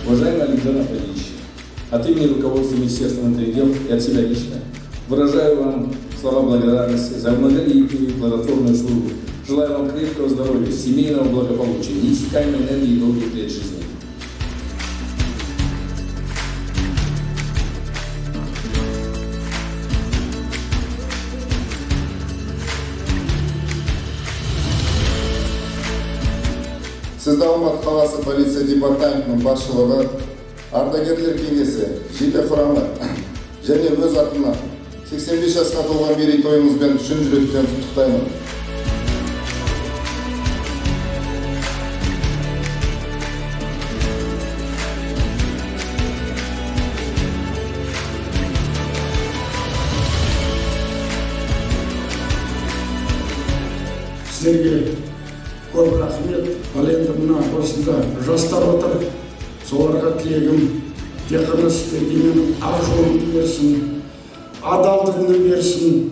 Уважаемый Александр Анатольевич, от имени руководства Министерства внутренних дел и от себя лично выражаю вам слова благодарности за многолетнюю плодотворную службу. Желаю вам крепкого здоровья, семейного благополучия, неиссякаемой энергии и долгих лет жизни. Сізді Алматы қаласы полиция департаментінің басшылығы, ардагерлер кеңесі, жеке құрамы және өз атымнан 85 жасқа толған мерейтойыңызбен шын жүректен құттықтаймын. Сіздерге көп рахмет. Ал енді мына осында жастар отыр. Соларға тілегім тек қана сіздерге ақ жолын берсін, адалдығын берсін.